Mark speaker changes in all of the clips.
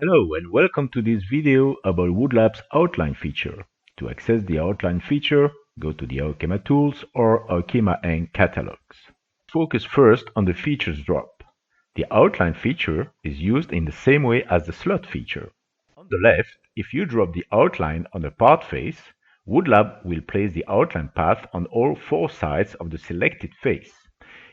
Speaker 1: Hello and welcome to this video about woodLAB's outline feature. To access the outline feature, go to the Arkema tools or Arkema and catalogs. Focus first on the features drop. The outline feature is used in the same way as the slot feature. On the left, if you drop the outline on a part face, woodLAB will place the outline path on all four sides of the selected face.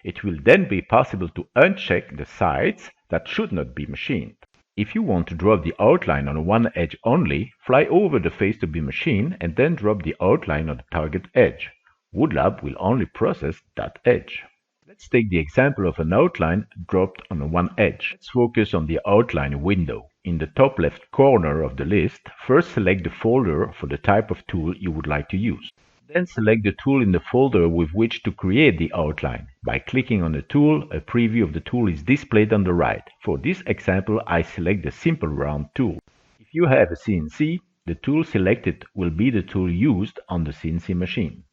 Speaker 1: It will then be possible to uncheck the sides that should not be machined. If you want to drop the outline on one edge only, fly over the face to be machined and then drop the outline on the target edge. woodLAB will only process that edge. Let's take the example of an outline dropped on one edge. Let's focus on the outline window. In the top left corner of the list, first select the folder for the type of tool you would like to use. Then select the tool in the folder with which to create the outline. By clicking on the tool, a preview of the tool is displayed on the right. For this example, I select the simple round tool. If you have a CNC, the tool selected will be the tool used on the CNC machine.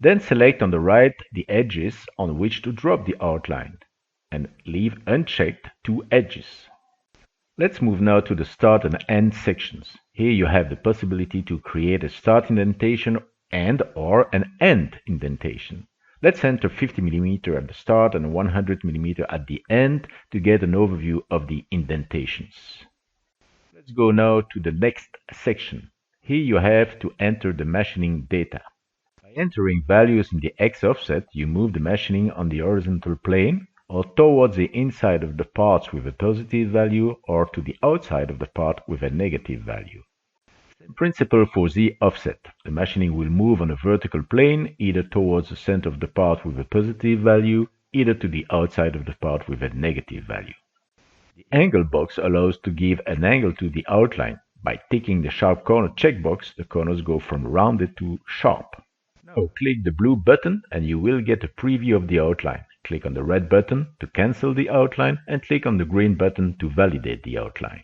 Speaker 1: Then select on the right the edges on which to drop the outline and leave unchecked two edges. Let's move now to the start and end sections. Here you have the possibility to create a start indentation and or an end indentation. Let's enter 50 mm at the start and 100 mm at the end to get an overview of the indentations. Let's go now to the next section. Here you have to enter the machining data. By entering values in the X offset, you move the machining on the horizontal plane or towards the inside of the parts with a positive value or to the outside of the part with a negative value. Same principle for Z offset. The machining will move on a vertical plane either towards the center of the part with a positive value, either to the outside of the part with a negative value. The angle box allows to give an angle to the outline. By ticking the sharp corner checkbox, the corners go from rounded to sharp. Now click the blue button and you will get a preview of the outline. Click on the red button to cancel the outline and click on the green button to validate the outline.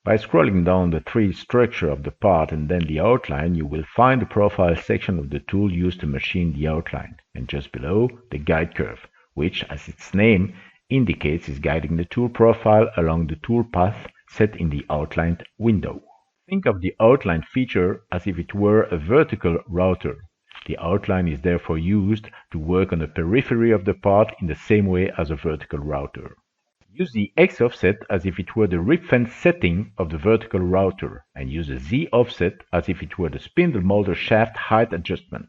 Speaker 1: By scrolling down the 3D structure of the part and then the outline, you will find the profile section of the tool used to machine the outline, and just below the guide curve, which, as its name indicates, is guiding the tool profile along the tool path set in the outlined window. Think of the outline feature as if it were a vertical router. The outline is therefore used to work on the periphery of the part in the same way as a vertical router. Use the X offset as if it were the rib fence setting of the vertical router, and use the Z offset as if it were the spindle molder shaft height adjustment.